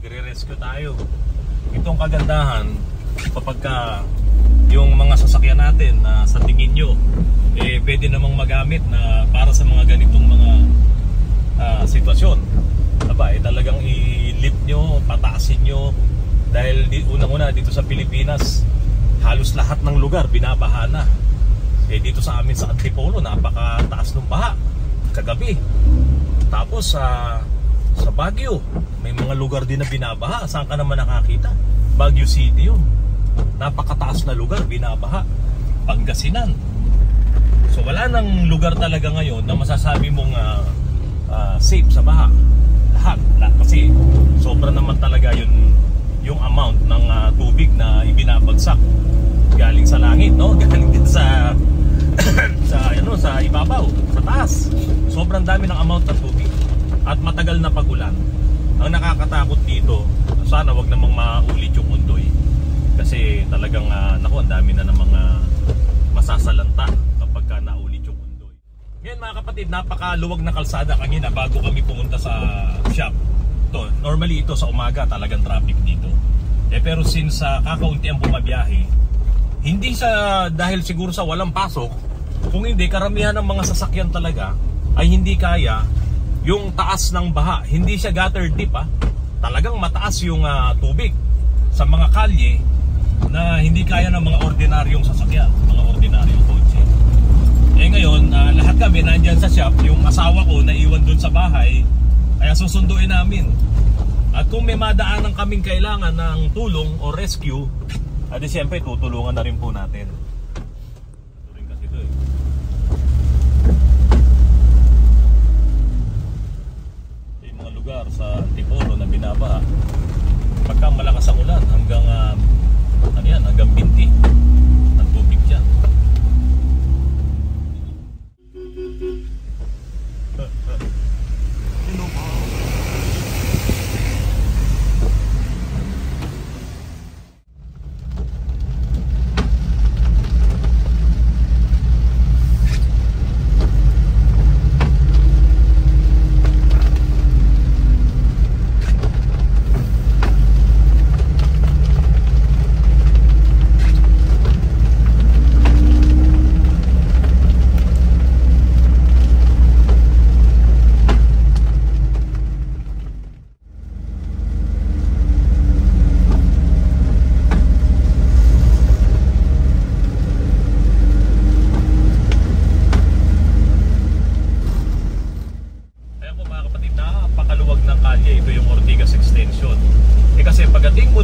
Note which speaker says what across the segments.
Speaker 1: magre-rescue tayo. Itong kagandahan kapag yung mga sasakyan natin na sa tingin nyo pwede namang magamit na para sa mga ganitong mga sitwasyon. Talagang i-lift nyo, pataasin nyo. Dahil unang-una dito sa Pilipinas, halos lahat ng lugar binabaha na. Dito sa amin sa Antipolo, napakataas ng baha kagabi. Tapos sa Baguio, may mga lugar din na binabaha. Saan ka naman nakakita? Baguio City yun. Napakataas na lugar, binabaha. Pangasinan. So wala nang lugar talaga ngayon na masasabi mong safe sa baha. Lahat. Kasi sobra naman talaga yung amount ng tubig na ibinabagsak galing sa langit, no? Galing din sa sa ibabaw, sa taas. Sobrang dami ng amount ng tubig at matagal na pagulan. Ang nakakatakot dito, sana wag namang maulit yung Ondoy kasi talagang ang dami na ng mga masasalanta kapag naulit yung Ondoy. Ngayon mga kapatid, napakaluwag na kalsada kanina bago kami pumunta sa shop. Normally ito sa umaga talagang traffic dito. Pero since kakaunti ang bumabiyahe, hindi sa dahil siguro sa walang pasok, kung hindi karamihan ng mga sasakyan talaga ay hindi kaya yung taas ng baha. Hindi siya gutter deep talagang mataas yung tubig sa mga kalye na hindi kaya ng mga ordinaryong sasakyan, mga ordinaryong kotse. Ngayon, lahat kami nandyan sa shop. Yung asawa ko naiwan dun sa bahay, kaya susunduin namin. At kung may madaanan kaming kailangan ng tulong o rescue, di siyempre tutulungan na rin po natin. Ito rin kasi ito yung mga lugar sa Antipolo na binabaha. Pagka malakas ang ulan hanggang hanggang binti ng tubig dyan.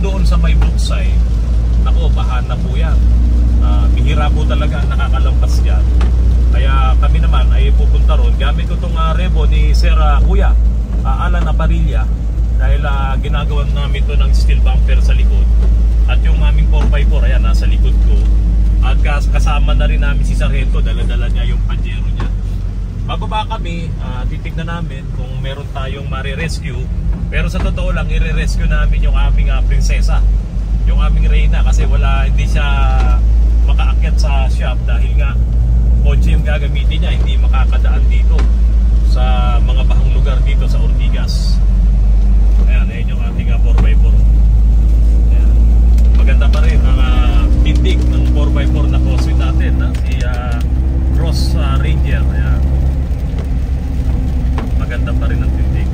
Speaker 1: Doon sa may Brookside, bahan na po yan. Bihira po talaga nakakalampas dyan. Kaya kami naman ay pupunta ron gamit ko itong Revo ni Sir Kuya Alan Aparilla, dahil ginagawa namin ito ng steel bumper sa likod. At yung aming 4x4 ayan nasa likod ko. At kasama na rin namin si Sargento, dala-dala niya yung Pajero niya. Bababa kami, titignan namin kung meron tayong marirescue. Pero sa totoo lang, i-rescue namin yung aming prinsesa, yung aming reyna, kasi hindi siya makaakyat sa shop dahil nga kotse yung gagamitin niya, hindi makakadaan dito sa mga bahang lugar dito sa Ortigas. Ayan yung ating 4x4. Ayan. Maganda pa rin ang tindig ng 4x4 na crossway natin, si Cross Ranger. Ayan. Maganda pa rin ang tindig.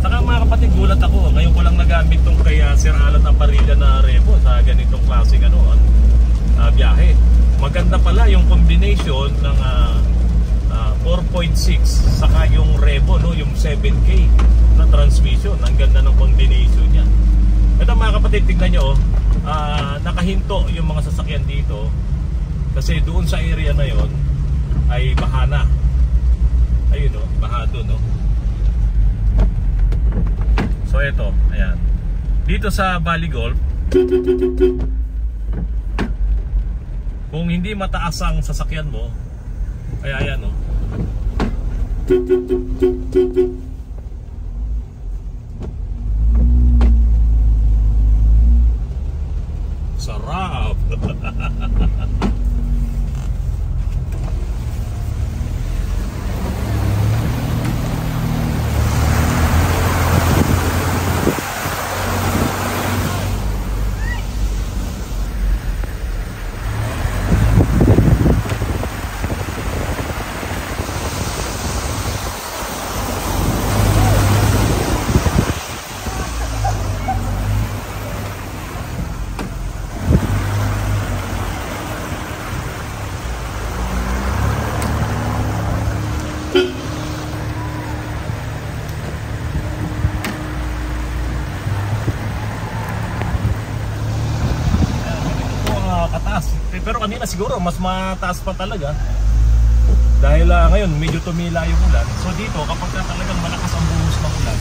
Speaker 1: Saka mga kapatid, gulat ako. Ngayon ko lang nagamit tong kay Sir Alan Aparilla na Revo sa ganitong klaseng biyahe. Maganda pala yung combination ng 4.6 saka yung Revo, yung 7K na transmission. Ang ganda ng combination niya. Ito mga kapatid, tignan nyo, nakahinto yung mga sasakyan dito kasi doon sa area na yon ay baha na. Ayun baha doon So ito, ayan. Dito sa Valley Golf, kung hindi mataas ang sasakyan mo, ay ayan sarap. kanina siguro mas mataas pa talaga. Dahil ngayon medyo tumila yung ulan. So dito kapag talagang malakas ang buhos ng ulan,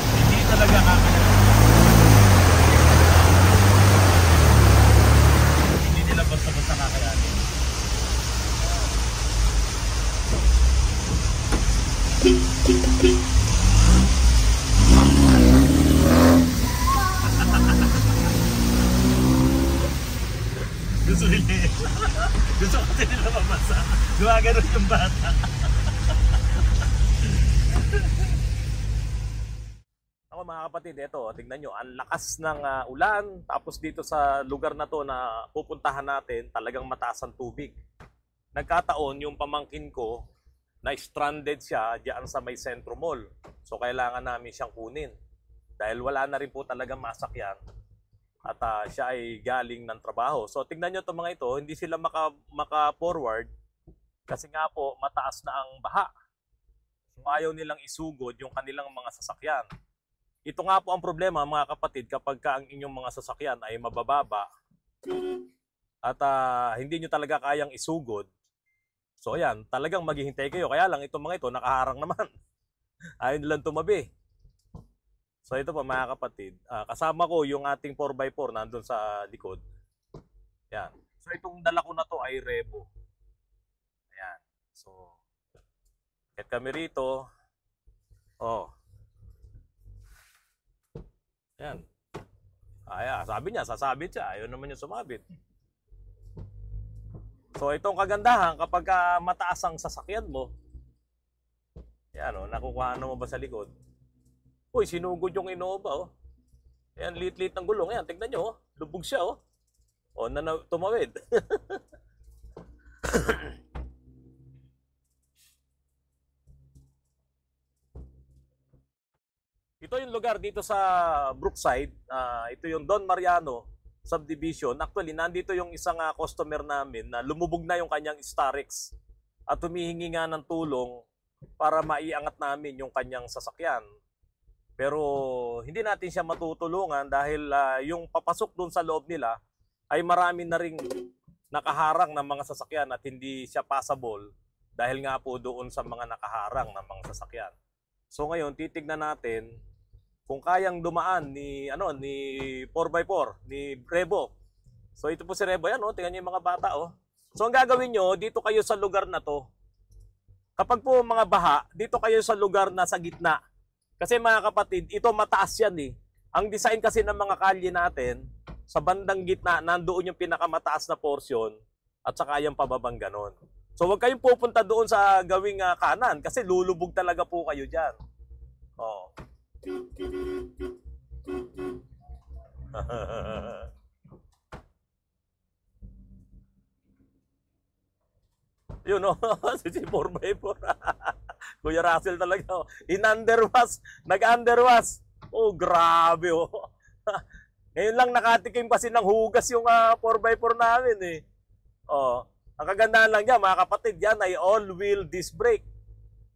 Speaker 1: hindi talaga kakayanin. Hindi nila basta-basta kakayanin. Gusto kasi nila mamasa. Gumagano yung bata. Ako mga kapatid, ito, tignan nyo, ang lakas ng ulan. Tapos dito sa lugar na to na pupuntahan natin, talagang mataas ang tubig. Nagkataon yung pamangkin ko na stranded siya diyan sa may Centro Mall. So kailangan namin siyang kunin. Dahil wala na rin po talagang masakyan. At siya ay galing ng trabaho. So tingnan nyo itong mga ito, hindi sila maka-forward kasi nga po mataas na ang baha. So ayaw nilang isugod yung kanilang mga sasakyan. Ito nga po ang problema mga kapatid kapag ang inyong mga sasakyan ay mabababa at hindi nyo talaga kayang isugod. So ayan, talagang maghihintay kayo. Kaya lang itong mga ito nakaharang naman. Ayaw nilang tumabi. So ito po mga kapatid, kasama ko yung ating 4x4 nandun sa likod. Yan. So itong dala ko na to ay Revo. Ayan. So, kahit kami rito. Oh. Ayan. Ayan, sabi niya, sasabit siya. Ayaw naman niya sumabit. So itong kagandahan kapag mataas ang sasakyan mo, yan o, nakukuha mo ba sa likod? Uy, sinugod yung Innova, oh. Ayan, lit-lit ng gulong. Ayan, tignan nyo, oh. Lubog siya, oh. O, tumawid. Ito yung lugar dito sa Brookside. Ito yung Don Mariano Subdivision. Actually, nandito yung isang customer namin na lumubog na yung kanyang Starex. At humihingi nga ng tulong para maiangat namin yung kanyang sasakyan. Pero hindi natin siya matutulungan dahil yung papasok dun sa loob nila ay marami na ring nakaharang ng mga sasakyan at hindi siya passable dahil nga po doon sa mga nakaharang ng mga sasakyan. So ngayon titignan natin kung kayang dumaan ni 4x4 ni Revo. So ito po si Revo, yan, oh, tingnan niyo yung mga bata, oh. So ang gagawin niyo dito kayo sa lugar na to. Kapag po mga baha, dito kayo sa lugar na sa gitna. Kasi mga kapatid, ito mataas yan eh. Ang design kasi ng mga kalye natin, sa bandang gitna, nandoon yung pinakamataas na portion at saka yung pababang ganon. So huwag kayong pupunta doon sa gawing kanan kasi lulubog talaga po kayo dyan. Oh. Yun o, si 4x4. Kuya Russell talaga. In-underwash. Nag-underwash. Oh, grabe oh. Ngayon lang nakatikim kasi ng hugas yung 4x4 namin eh. Oh, ang kagandahan lang yan, mga kapatid, yan ay all-wheel disc brake.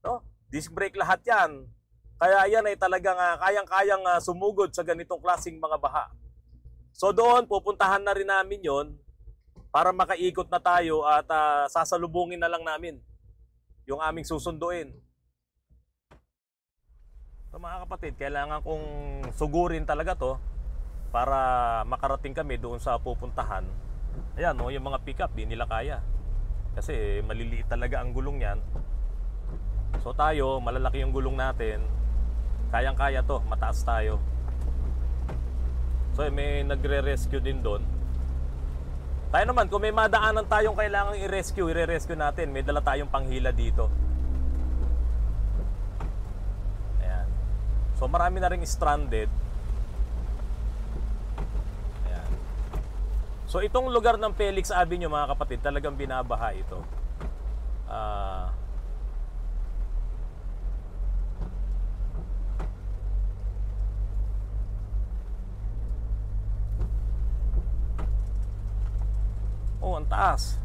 Speaker 1: No? Disc brake lahat yan. Kaya yan ay talagang kayang-kayang sumugod sa ganitong klaseng mga baha. So doon, pupuntahan na rin namin yon para makaikot na tayo at sasalubungin na lang namin yung aming susunduin. So mga kapatid, kailangan kong sugurin talaga to para makarating kami doon sa pupuntahan. Ayan, no, yung mga pick-up, di nila kaya. Kasi maliliit talaga ang gulong yan. So tayo, malalaki yung gulong natin. Kayang-kaya to, mataas tayo. So may nagre-rescue din doon. Tayo naman, kung may madaanan tayong kailangang i-rescue, i-rescue natin. May dala tayong panghila dito. Ayan. So marami na ring stranded. Ayan. So itong lugar ng Felix Avenue mga kapatid, talagang binabaha ito. Oh, ang taas.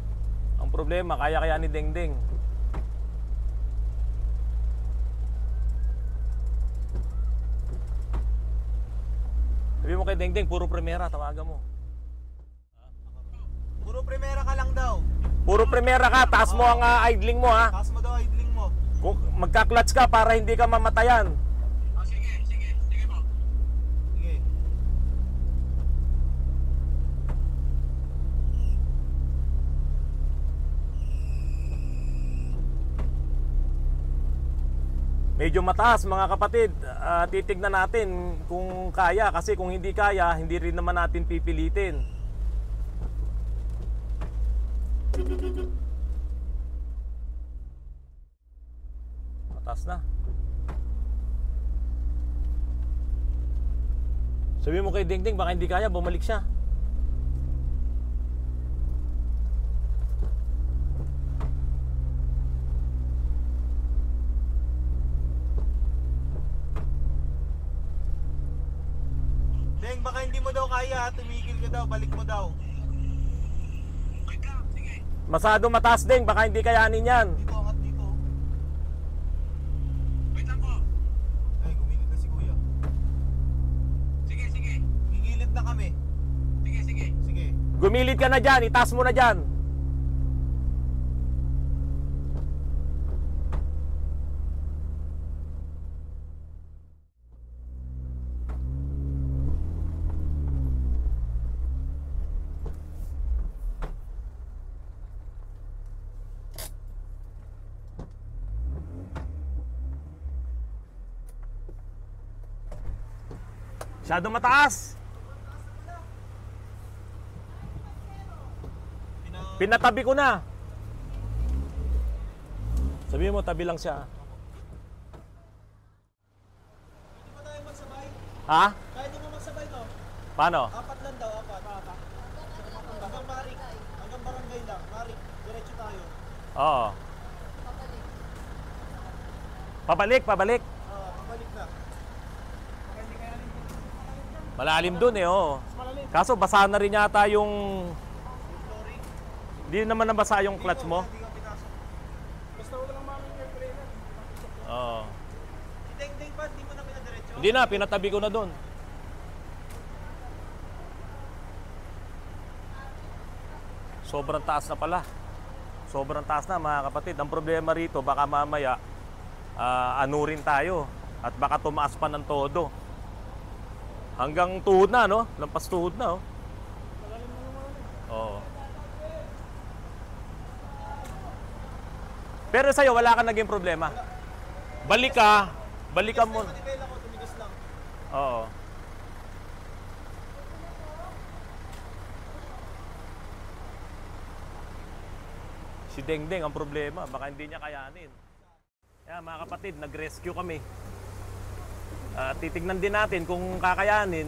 Speaker 1: Ang problema, kaya ni Dengdeng. Sabi mo kay Dengdeng, puro primera, tawagan mo.
Speaker 2: Puro primera ka lang daw.
Speaker 1: Puro primera ka, taas mo ang idling mo ha.
Speaker 2: Taas mo daw idling mo.
Speaker 1: Kung magka-clutch ka para hindi ka mamatayan.
Speaker 2: Sige po. Sige.
Speaker 1: Medyo mataas mga kapatid. Titignan natin kung kaya, kasi kung hindi kaya, hindi rin naman natin pipilitin. Mataas na. Sabi mo kay Dingding, baka hindi kaya, bumalik siya.
Speaker 2: Deng, baka hindi mo daw kaya, tumigil ka daw, balik mo daw. Sige.
Speaker 1: Masado mataas Ding, baka hindi kayanin yan.
Speaker 2: Dito, angat dito. Wait lang po. Ay, gumilid na si kuya. Sige. Gigilid na kami. Sige.
Speaker 1: Gumilid ka na dyan, itaas mo na dyan. Masyado mataas. Pinatabi ko na. Sabi mo, tabi lang siya.
Speaker 2: Hindi ba tayo magsabay?
Speaker 1: Ha?
Speaker 2: Kaya di mo magsabay to?
Speaker 1: Paano?
Speaker 2: Apat lang daw, apat. Hanggang Marik. Hanggang barangay lang. Marik, diretso tayo.
Speaker 1: Oo. Pabalik.
Speaker 2: Pabalik na.
Speaker 1: Malalim dun oo. Kaso basa na rin yata yung... Hindi naman nabasa yung clutch mo.
Speaker 2: Basta wala lang maming airframe.
Speaker 1: Oo.
Speaker 2: Deng pa, hindi mo na pinadiretso?
Speaker 1: Hindi na, pinatabi ko na dun. Sobrang taas na pala. Sobrang taas na mga kapatid. Ang problema rito, baka mamaya anurin tayo. At baka tumaas pa ng todo. Hanggang tuhod na, no? Lampas tuhod na, oh. Oo. Pero sa'yo, wala ka naging problema. Balikan mo.
Speaker 2: Manibela ko, tumigas lang.
Speaker 1: Oo. Si Dengdeng ang problema, baka hindi niya kayanin. Kaya mga kapatid, nag-rescue kami. Titignan din natin kung kakayanin.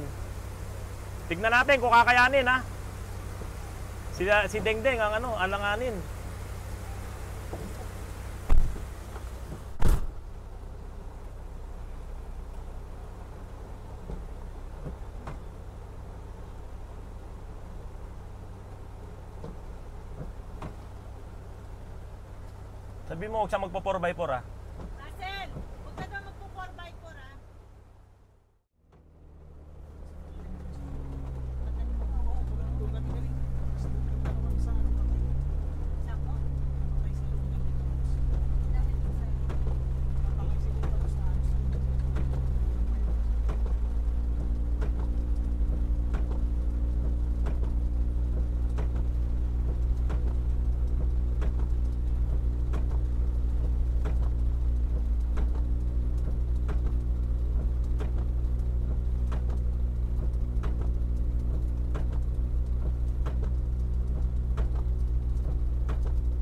Speaker 1: Tignan natin kung kakayanin, ha. Si Dengdeng ang alanganin. Sabi mo, huwag siya magpo 4x4, ha.
Speaker 3: Marcel, huwag ka daw magpo-4x4, ha? Sako?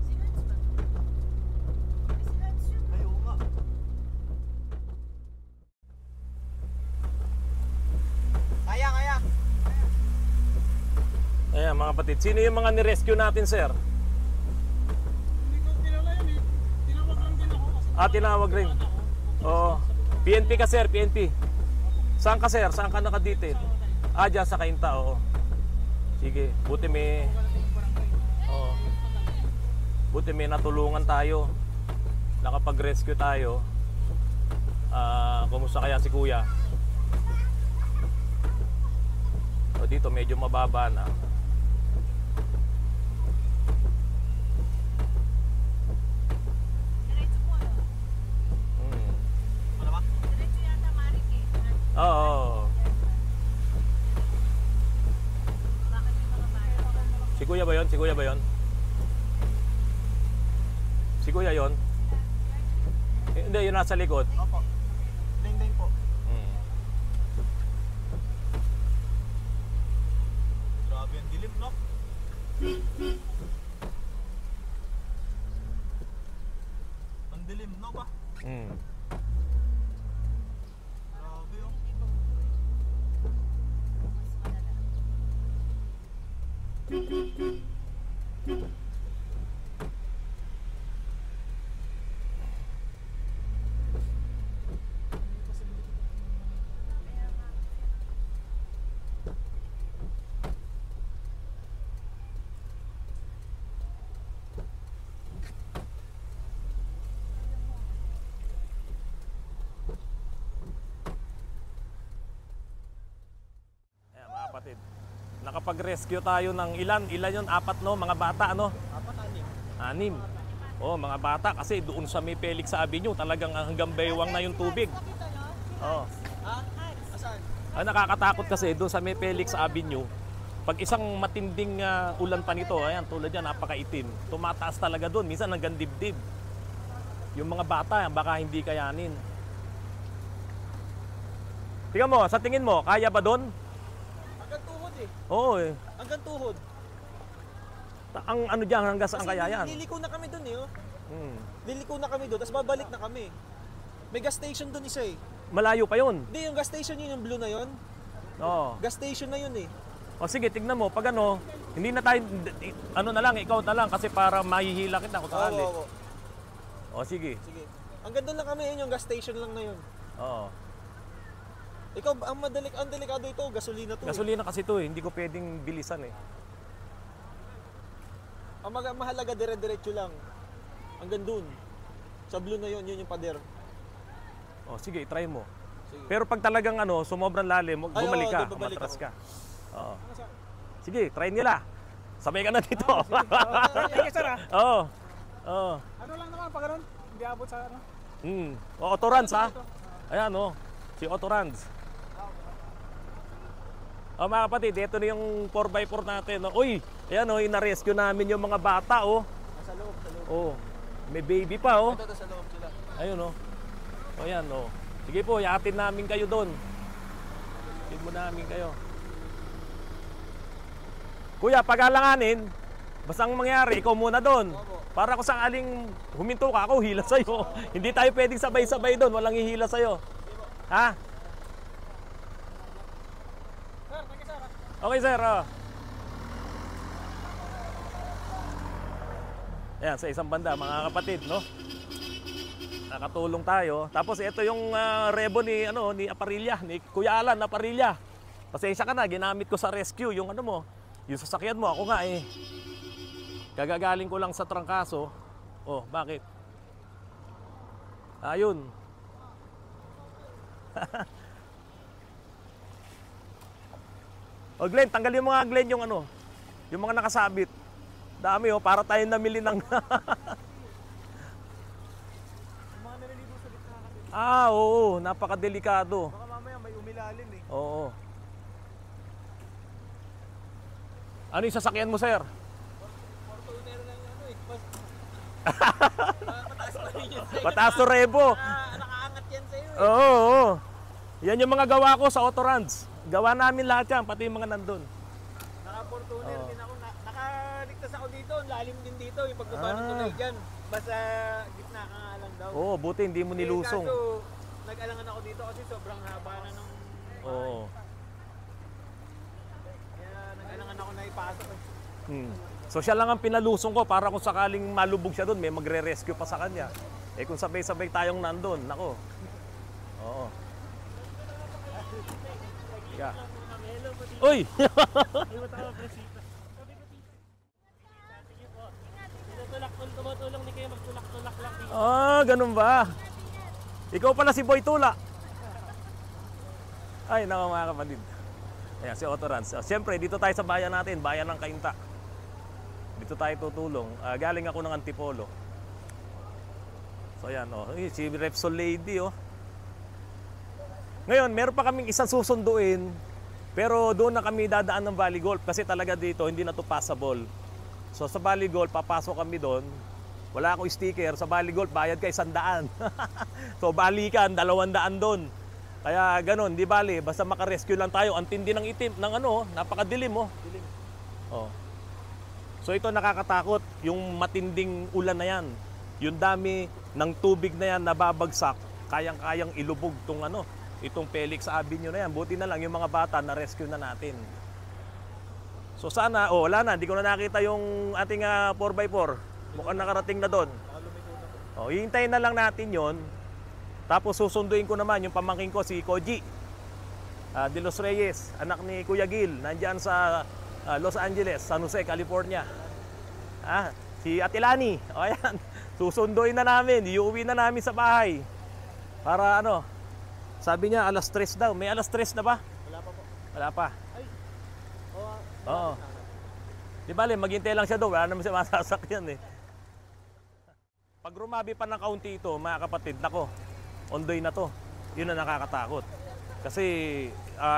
Speaker 3: Silence ba? May silence yun.
Speaker 2: Ay, oo nga. Kaya.
Speaker 1: Ayan mga kapatid, sino yung mga nirescue natin, sir?
Speaker 2: Hindi ko kilala yun eh. Tinawag lang din ako kasi...
Speaker 1: Tinawag rin. Oo. PNP ka, sir, PNP. Saan ka, sir? Saan ka nakadite? Dyan sa Kainta, oo. Sige, buti may... Oo. Buti may natulungan tayo. Nakapag-rescue tayo. Kumusta kaya si kuya? O dito medyo mababa na. Oo.
Speaker 3: Bakit yung mga bata?
Speaker 1: Si Kuya ba yun? Si Kuya ba yun? Si Kuya yun? Hindi, yun nasa likod.
Speaker 2: Opo. Ding-ding po.
Speaker 1: Hmm.
Speaker 2: Grabe ang dilim, no? Ang dilim, no ba?
Speaker 1: Hmm.
Speaker 2: Grabe, oh.
Speaker 3: Mas malala.
Speaker 1: Ayan, mga kapatid. Nakapag-rescue tayo ng ilan? Ilan yun? 4, no? Mga bata, ano?
Speaker 2: Apat, anim.
Speaker 1: 6. Oh, mga bata. Kasi doon sa may Felix Avenue, talagang hanggang baywang na yung tubig. Oh.
Speaker 2: Ha? Asan?
Speaker 1: Ang nakakatakot kasi doon sa may Felix Avenue, pag isang matinding ulan pa nito, ayan, tulad yan, napakaitim. Tumataas talaga doon. Minsan hanggang dibdib. Yung mga bata, baka hindi kayanin. Tingnan mo, sa tingin mo, kaya ba doon?
Speaker 2: Hanggang tuhod eh.
Speaker 1: Oo eh.
Speaker 2: Hanggang tuhod.
Speaker 1: Ang ano diyan hanggang saan kaya yan?
Speaker 2: Liliko na kami dun eh. Oh.
Speaker 1: Hmm.
Speaker 2: Liliko na kami doon, tapos babalik na kami. May gas station doon isa eh.
Speaker 1: Malayo pa yun.
Speaker 2: Hindi, yung gas station yun, yung blue na yun.
Speaker 1: Oo.
Speaker 2: Gas station na yun eh.
Speaker 1: O sige, tignan mo. Pag ano, hindi na tayo, ano na lang, ikaw na lang kasi para mahihila kita kung sakali.
Speaker 2: Oo.
Speaker 1: O sige.
Speaker 2: Sige. Hanggang doon lang kami yun, yung gas station lang na yun.
Speaker 1: Oo.
Speaker 2: Ikaw, ang delikado ito, gasolina to.
Speaker 1: Gasolina kasi to eh. Hindi ko pwedeng bilisan eh.
Speaker 2: Ang mahalaga, dire-diretso lang. Hanggang doon. Sa blue na yun, yun yung pader.
Speaker 1: O sige, try mo.
Speaker 2: Sige.
Speaker 1: Pero pag talagang ano, sumobrang lalim,
Speaker 2: Ay,
Speaker 1: bumalik
Speaker 2: oo,
Speaker 1: ka,
Speaker 2: doon babalik
Speaker 1: matras
Speaker 2: ako.
Speaker 1: ka. Oo. Sige, try nila. Sabay ka na dito.
Speaker 4: Thank you, sir, ah.
Speaker 1: Oo. Oo.
Speaker 4: Ano lang naman pag ganun? Hindi abot sa ano?
Speaker 1: O, Autorans ha. Ayan o. Si Autorans. O mga kapatid, ito na yung 4x4 natin. Uy, ayan o, ina-rescue namin yung mga bata o.
Speaker 2: Sa loob, sa loob.
Speaker 1: Oh, may baby pa oh.
Speaker 2: Ito, sa loob sila.
Speaker 1: Ayun oh. O yan oh. Sige po, yatin namin kayo doon. Yatin mo namin kayo. Kuya, pag-alanganin, basta ang mangyari, ikaw muna doon. Para kung sakaling huminto ka, ako hila sa'yo. Hindi tayo pwedeng sabay-sabay doon, walang hihila sa'yo. Ha?
Speaker 4: Sir, thank you, sir, ah.
Speaker 1: Okay sir, oh. Ayan, sa isang banda, mga kapatid, no? Nakatulong tayo. Tapos ito yung rebo ni, ni Aparilla, ni Kuya Alan Aparilla. Pasensya ka na, ginamit ko sa rescue yung ano mo, yung sasakyan mo. Ako nga eh. Kagagaling ko lang sa trangkaso. Oh, bakit? Ayun. O Glenn, tanggalin mo nga Glenn yung ano, yung mga nakasabit. Dami oh, para tayo namili ng...
Speaker 2: Mga naliligo sa gitna kasi.
Speaker 1: Oo, napakadelikado.
Speaker 2: Baka mamaya may umilalim eh.
Speaker 1: Oo. Ano yung sasakyan mo, sir?
Speaker 2: Fortuner lang yung ano eh. Mataas pa rin yun.
Speaker 1: Pataas to rebo.
Speaker 2: Nakaangat yan sa'yo eh.
Speaker 1: Oo, oo. Yan yung mga gawa ko sa Autorans. Gawa namin lahat yan, pati yung mga nandun.
Speaker 2: Naka-Fortuner
Speaker 1: Oo.
Speaker 2: din ako. Nakaligtas ako dito. Lalim din dito. Yung pagbaba ng
Speaker 1: Ah.
Speaker 2: tulay dyan. Basta gitna ka nga lang daw.
Speaker 1: Oo, buti hindi mo nilusong.
Speaker 2: Kaso, nag-alangan ako dito kasi sobrang haba na ng...
Speaker 1: Oo.
Speaker 2: Kaya nag-alangan ako na ipasok eh.
Speaker 1: So siya lang ang pinalusong ko para kung sakaling malubog siya doon, may magre-rescue pa sa kanya. Eh kung sabay-sabay tayong nandun, nako. Oo. Yeah. Uy!
Speaker 4: Tumutulong ni kayo magtulak-tulak lang.
Speaker 1: Ah, ganun ba? Ikaw pala si Boy Tula. Ay, nako mga kapatid. Ayan, si Autorans. Siyempre, dito tayo sa bayan natin, bayan ng Cainta. Dito tayo tutulong. Galing ako ng Antipolo. So, ayan, oh. Si Repsol Lady, oh. Ngayon, meron pa kaming isang susunduin, pero doon na kami dadaan ng Valley Golf kasi talaga dito hindi na to passable. So sa Valley Golf, papasok kami doon. Wala akong sticker. Sa Valley Golf, bayad ka 100. So balikan, 200 doon. Kaya ganun, di bali. Basta makarescue lang tayo. Ang tindi ng itim, ng ano, napakadilim oh. Dilim. Oh. So ito nakakatakot, yung matinding ulan na yan. Yung dami ng tubig na yan nababagsak, kayang-kayang ilubog tong ano, itong Felix Avenue na yan. Buti na lang yung mga bata na rescue na natin. So sana, wala na, hindi ko na nakita yung ating 4x4. Mukhang nakarating na doon. Hihintayin na lang natin yon. Tapos susunduin ko naman yung pamangkin ko, si Koji De Los Reyes, anak ni Kuya Gil, nandyan sa Los Angeles, San Jose, California. Si Atilani, ayan, susunduin na namin, iuwi na namin sa bahay. Para ano, sabi niya alas 3 daw. May alas 3 na ba?
Speaker 2: Wala pa po.
Speaker 1: Wala pa.
Speaker 2: Ay.
Speaker 1: Oo. Di bale, maghintay lang siya doon. Wala naman siya masasakyan eh. Pag rumabi pa ng kaunti ito, mga kapatid, nako, ondoy na to. Yun na nakakatakot. Kasi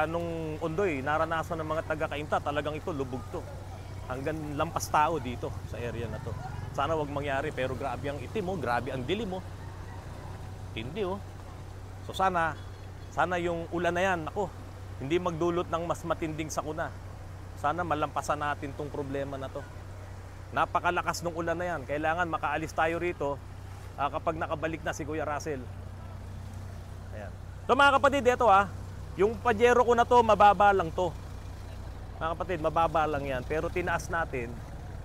Speaker 1: nung ondoy, naranasan ng mga taga-Cainta, talagang ito, lubog to. Hanggang lampas tao dito sa area na to. Sana wag mangyari, pero grabe ang itim mo, grabe ang dilim mo. Hindi oh. So sana yung ulan na yan, ako, hindi magdulot ng mas matinding sakuna. Sana malampasan natin tong problema na to. Napakalakas ng ulan na yan. Kailangan makaalis tayo rito kapag nakabalik na si Kuya Russell. Ayan. So mga kapatid, ito yung Pajero ko na to, mababa lang to. Mga kapatid, mababa lang yan. Pero tinaas natin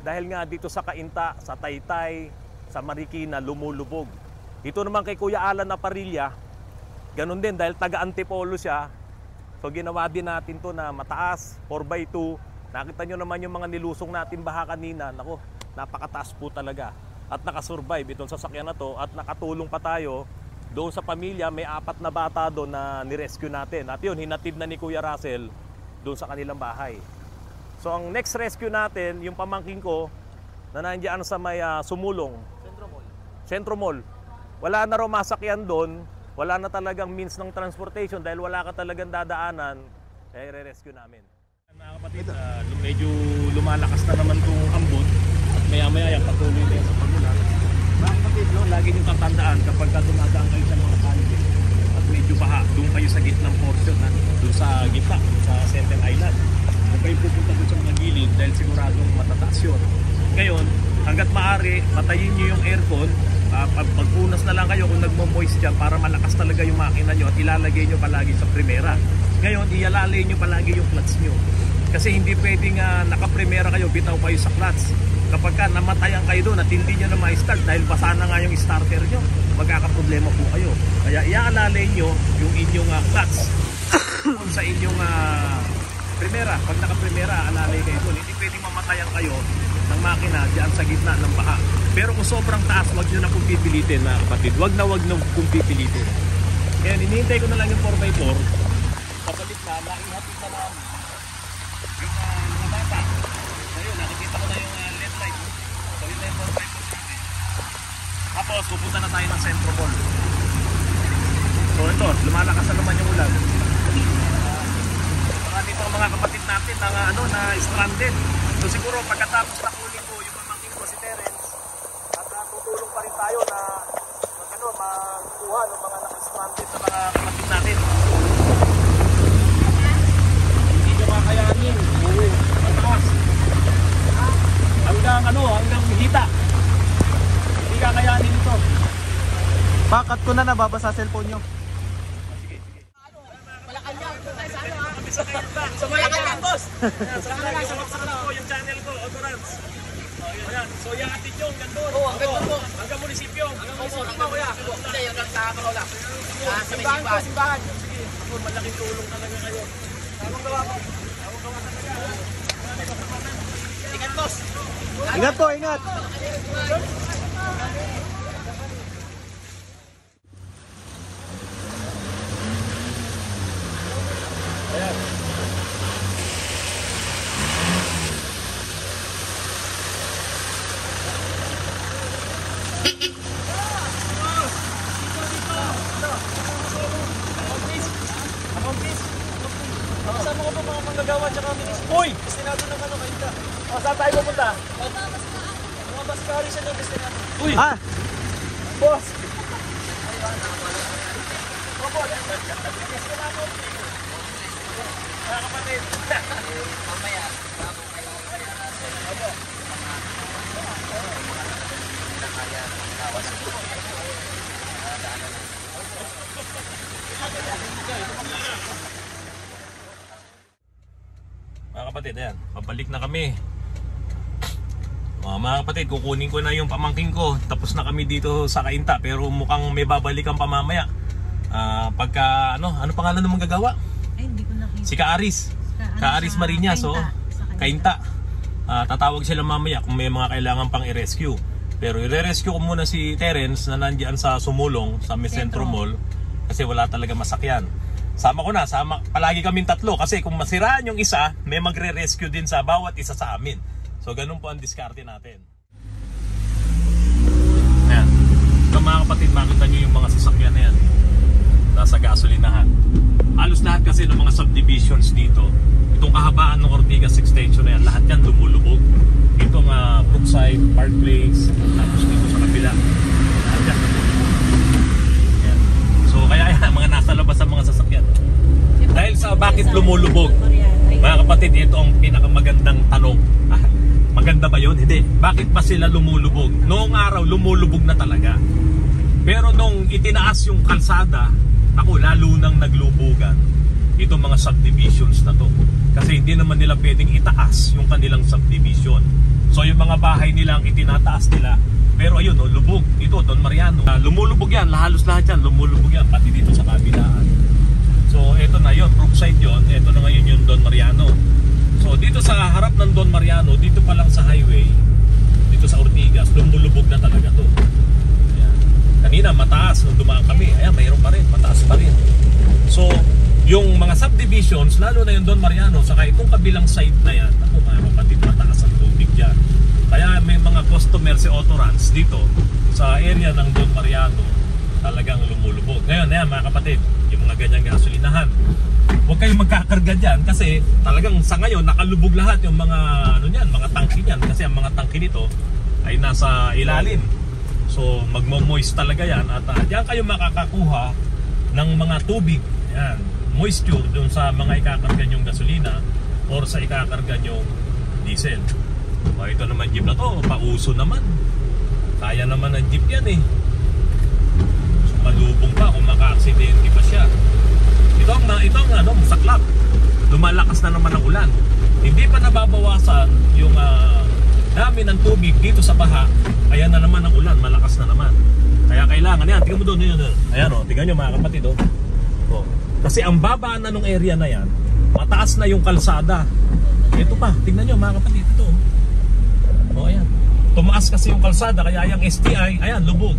Speaker 1: dahil nga dito sa Cainta, sa Taytay, sa Marikina, lumulubog. Ito naman kay Kuya Alan Aparilla, ganun din dahil taga-Antipolo siya. So ginawa din natin to na mataas, 4x2. Nakita nyo naman yung mga nilusong natin baha kanina. Nako, napakataas po talaga. At nakasurvive itong sasakyan na to at nakatulong pa tayo doon sa pamilya. May 4 na bata doon na nirescue natin. At yun, hinatid na ni Kuya Russell doon sa kanilang bahay. So ang next rescue natin, yung pamangking ko na nandiyan sa may Sumulong. Centro Mall. Wala na raw masakyan doon. Wala na talagang means ng transportation dahil wala ka talagang dadaanan, kaya re-rescue namin. Mga kapatid, medyo lumalakas na naman itong ambon at maya-maya yan patuloy na yan sa pagulan. Mga kapatid, lagi nyo tatandaan kapag dumadaan kayo sa mga kalye at medyo baha, doon kayo sa gitnang portion, doon sa gitna, sa Center Island. Kung kayo pupunta doon sa mga gilid dahil siguradong matataas yun. Ngayon, hanggat maaari, patayin nyo yung aircon. Pagpunas na lang kayo kung nagmo-moist dyan para malakas talaga yung makina nyo at ilalagay nyo palagi sa primera. Ngayon, ialalay nyo palagi yung clutch nyo. Kasi hindi pwedeng naka-primera kayo, bitaw kayo sa clutch. Kapag namatayan kayo doon at hindi nyo na ma-start dahil basa na nga yung starter nyo, magkakaproblema po kayo. Kaya ialalay nyo yung inyong clutch sa inyong primera. Pag naka-primera, alalay kayo doon. Hindi pwedeng mamatayan kayo ng makina diyan sa gitna ng baha. Pero kung sobrang taas, wag nyo na kung pipilitin, mga kapatid. Wag na kung pipilitin. Kaya hinihintay ko na lang yung 4x4. Pabalik na, naihatid na namin yung mga bata. Ayun, nakikita ko na yung LED light. So yun na yung 4x4 natin. Tapos, pupunta na tayo ng Centro Mall. So ito, lumalakas na naman yung ulan. Marami pa mga kapatid natin na stranded. So siguro pagkatapos na kunin ko yung pamangkin ko si Terence at tutulong pa rin tayo na magkuha ng mga naka-stranded sa mga kapatid natin. Hindi nyo kakayanin. Oo, mataas. Hanggang hita. Hindi kakayanin ito.
Speaker 2: Bakat ko na nababasa cellphone nyo.
Speaker 1: Sa Malacanang, boss! Subscribe ko yung channel ko, Autorans. So yung atin yung gandun. Hanggang munisipyo.
Speaker 5: Hanggang sa Karola.
Speaker 1: Simbahan. Sige, malaking tulong talaga kayo. Tamang gawa ko.
Speaker 5: Ingat, boss!
Speaker 2: Ingat po, ingat!
Speaker 1: Ayan.
Speaker 2: Kasama ko po mga manggagawa tsaka ministro.
Speaker 1: Uy!
Speaker 2: Destinado ng ano, Kainta.
Speaker 1: Saan tayo pupunta?
Speaker 2: Mga baskari siya ng destinado.
Speaker 1: Uy!
Speaker 2: Boss!
Speaker 1: Mga kapatid! Mga kapatid, ayan, pabalik na kami. Mga kapatid, kukunin ko na yung pamangking ko. Tapos na kami dito sa Kainta, pero mukhang may babalikan pa mamaya. Pagka, ano pangalan ng manggagawa?
Speaker 3: Ay, hindi ko nakita.
Speaker 1: Si Kaaris. Kaaris Mariñas, so Kainta. Tatawag sila mamaya kung may mga kailangan pang i-rescue. Pero i-rescue ko muna si Terence na nandiyan sa Sumulong, sa Centro Mall. Kasi wala talaga masakyan. Sama ko na, palagi kaming tatlo. Kasi kung masiraan yung isa, may magre-rescue din sa bawat isa sa amin. So ganun po ang diskarte natin. Ayan. So mga kapatid, makita nyo yung mga sasakyan na yan. Nasa gasolinahan. Halos lahat kasi ng mga subdivisions dito, itong kahabaan ng Ortigas Extension na yan, lahat yan lumulubog. Itong Brookside, Park Place, tapos dito sa kabila. Lahat yan lumulubog. Ayan. So kaya yan, mga nasa labas ang mga sasakyan. Dahil sa bakit lumulubog? Mga kapatid, ito ang pinakamagandang tanong. Maganda ba yun? Hindi. Bakit ba sila lumulubog? Noong araw, lumulubog na talaga. Pero nung itinaas yung kalsada, naku, lalo nang naglubugan itong mga subdivisions na to. Kasi hindi naman nila pwedeng itaas yung kanilang subdivision. So yung mga bahay nilang itinataas nila. Pero ayun, lubog. Ito, Don Mariano. Lumulubog yan. Halos lahat yan. Lumulubog yan. Pati dito sa kabilaan. So ito na yun. Brookside yun. Ito na ngayon yung Don Mariano. So dito sa harap ng Don Mariano, dito pa lang sa highway, dito sa Ortigas, lumulubog na talaga to. Ayan. Kanina mataas nung dumaan kami, ayan, mayroon pa rin, mataas pa rin. So yung mga subdivisions, lalo na yung Don Mariano, saka itong kabilang side na yan, ako mga kapatid, mataas ang tubig dyan. Kaya may mga customers si Autorans dito sa area ng Don Mariano, talagang lumulubog. Ngayon, ayan mga kapatid, yung mga ganyang gasolinahan, huwag kayong magkakarga dyan kasi talagang sa ngayon nakalubog lahat yung mga mga tangke niyan kasi ang mga tangke nito ay nasa ilalim. So magmo-moist talaga yan at diyan kayo makakakuha ng mga tubig, yan, moisture dun sa mga ikakarga nyong gasolina or sa ikakarga nyong diesel. Ito naman jeep na to, pauso naman. Kaya naman ng jeep yan eh. So malubong pa kung maka-aksidente pa siya. Ito ang masaklap. Lumalakas na naman ang ulan. Hindi pa nababawasan yung dami ng tubig dito sa baha. Ayan na naman ang ulan, malakas na naman. Kaya kailangan yan, tingnan mo doon, yun. Ayan tingnan nyo mga kapatid Kasi ang baba na nung area na yan, mataas na yung kalsada. Ito pa, tingnan nyo mga kapatid, ito. Ayan. Tumaas kasi yung kalsada, kaya yung STI, ayan, lubog.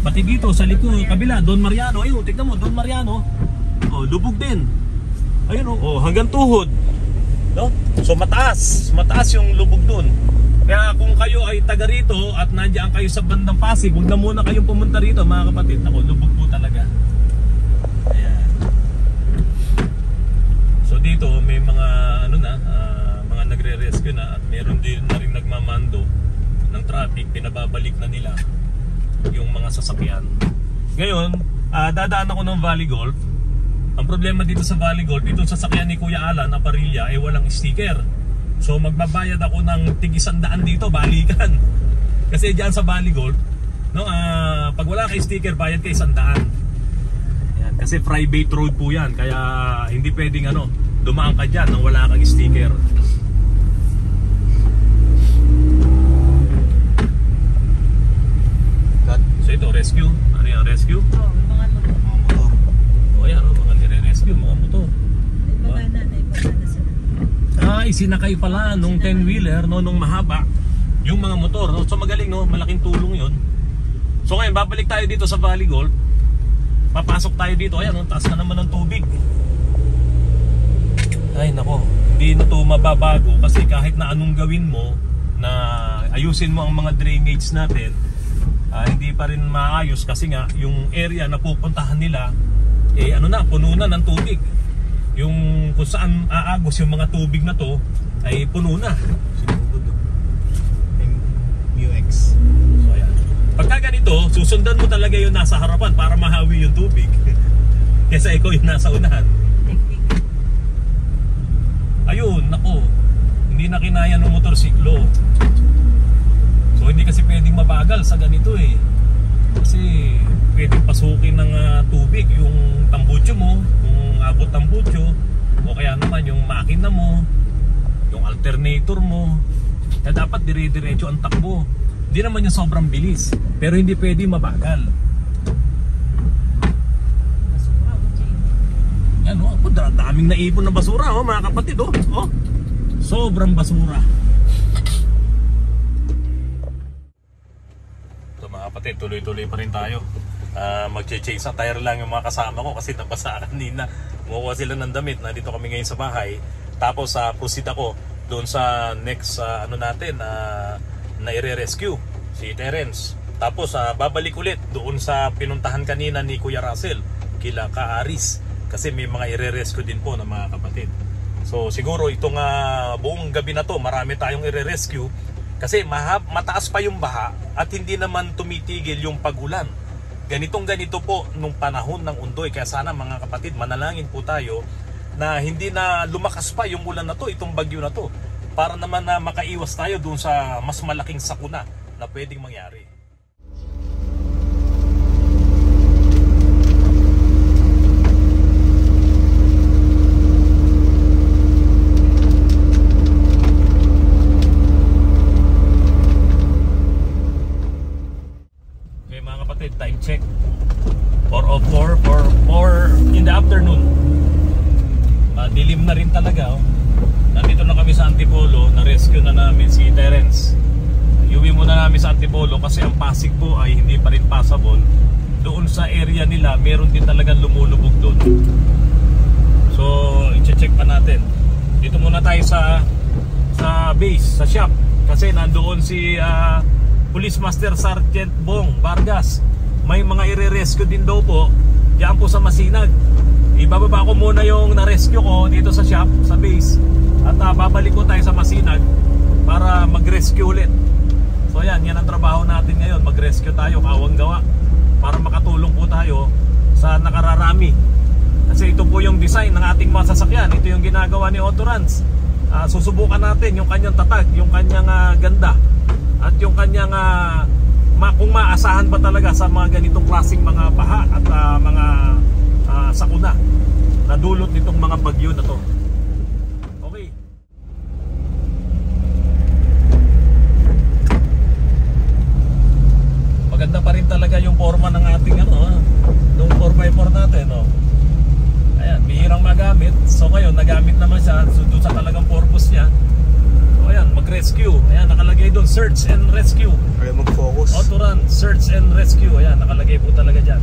Speaker 1: Pati dito sa likod, kabila, Don Mariano, ayun, tingnan mo, Don Mariano. Lubog din. Ayun hanggang tuhod. No? So mataas yung lubog doon. Kaya kung kayo ay taga rito at nandiyan kayo sa bandang Pasig, huwag na muna kayong pumunta rito mga kapatid. Lubog po talaga. Ayan. So dito may mga mga nagre-rescue na at meron din na rin nagmamando ng traffic, pinababalik na nila yung mga sasakyan. Ngayon, dadaan ako ng Valley Golf. Ang problema dito sa Valley Golf, itong sasakyan ni Kuya Alan Aparilla ay walang sticker. So magbabayad ako ng tig-100 dito, balikan. Kasi diyan sa Valley Golf, pag wala kay sticker, bayad kay 100. Yan, kasi private road po yan, kaya hindi pwedeng dumaan ka diyan nang wala kang sticker. So ito, rescue. Ano yan, rescue?
Speaker 3: Mga motor.
Speaker 1: Ayan, mga nire-rescue, mga motor.
Speaker 3: Ibagana sila.
Speaker 1: Isinakay pala nung 10-wheeler, nung mahaba, yung mga motor. So magaling, malaking tulong yun. So ngayon, babalik tayo dito sa Valley Golf. Papasok tayo dito. Ayan, taas na naman ng tubig. Ay nako, hindi na to mababago kasi kahit na anong gawin mo na ayusin mo ang mga drainage natin, hindi pa rin maayos kasi nga yung area na pupuntahan nila puno na ng tubig. yung kung saan aagos yung mga tubig na to ay puno na.
Speaker 2: MUX.
Speaker 1: So ayan. Pagka ganito, susundan mo talaga yung nasa harapan para mahawi yung tubig. Kesa ikaw yung nasa unahan. Ayun, nako. Hindi na kinaya ng motorsiklo. So hindi kasi pwedeng mabagal sa ganito eh. Kasi pwedeng pasukin ng tubig yung tambutso mo, kung abot tambutso, o kaya naman yung makina mo, yung alternator mo. Kaya dapat dire-diretso ang takbo. Hindi naman yung sobrang bilis, pero hindi pwedeng mabagal.
Speaker 3: Basura o Jay.
Speaker 1: Yan o, daming naipon na basura mga kapatid oh. Sobrang basura. So mga kapatid, tuloy-tuloy pa rin tayo. Mag-change sa tire lang yung mga kasama ko kasi nabasa kanina. Kumukuha sila ng damit. Nandito kami ngayon sa bahay. Tapos proceed ako doon sa next natin na i-rescue si Terence. Tapos babalik ulit doon sa pinuntahan kanina ni Kuya Russell kila Kaaris kasi may mga i-rescue din po ng mga kapatid. So siguro itong buong gabi na to marami tayong i-rescue kasi mataas pa yung baha at hindi naman tumitigil yung pag-ulan. Ganito po nung panahon ng Undoy. Kaya sana mga kapatid, manalangin po tayo na hindi na lumakas pa yung ulan na to, itong bagyo na to, para naman na makaiwas tayo doon sa mas malaking sakuna na pwedeng mangyari. Okay mga kapatid, time check. 4:04 in the afternoon. Dilim na rin talaga oh. Nandito na kami sa Antipolo, na-rescue na namin si Terence. Iuwi muna namin sa Antipolo kasi ang Pasig po ay hindi pa rin passable. Doon sa area nila, meron din talagang lumulubog doon. So, i-check pa natin. Dito muna tayo sa base, sa shop. Kasi nandoon si Police Master Sergeant Bong Vargas. May mga i-rescue din daw po diyan po sa Masinag. Ibababa ko muna yung na-rescue ko dito sa shop, sa base. At babalik ko tayo sa Masinag para mag-rescue ulit. So yan ang trabaho natin ngayon. Mag-rescue tayo, kawang gawa, para makatulong po tayo sa nakararami. Kasi ito po yung design ng ating mga sasakyan. Ito yung ginagawa ni Autorans. Susubukan natin yung kanyang tatag, yung kanyang ganda, at yung kanyang kung maasahan ba talaga sa mga ganitong klaseng mga baha at mga sakuna na dulot nitong mga bagyo na to. Okay. Maganda pa rin talaga yung forma ng ating nung 4x4 natin Ayan, bihirang magamit. So ngayon nagamit naman siya doon sa talagang purpose niya. So ayan, mag-rescue. Ayan, nakalagay doon, search and rescue.
Speaker 2: Kaya mag-focus.
Speaker 1: Autorun, search and rescue. Ayan, nakalagay po talaga dyan.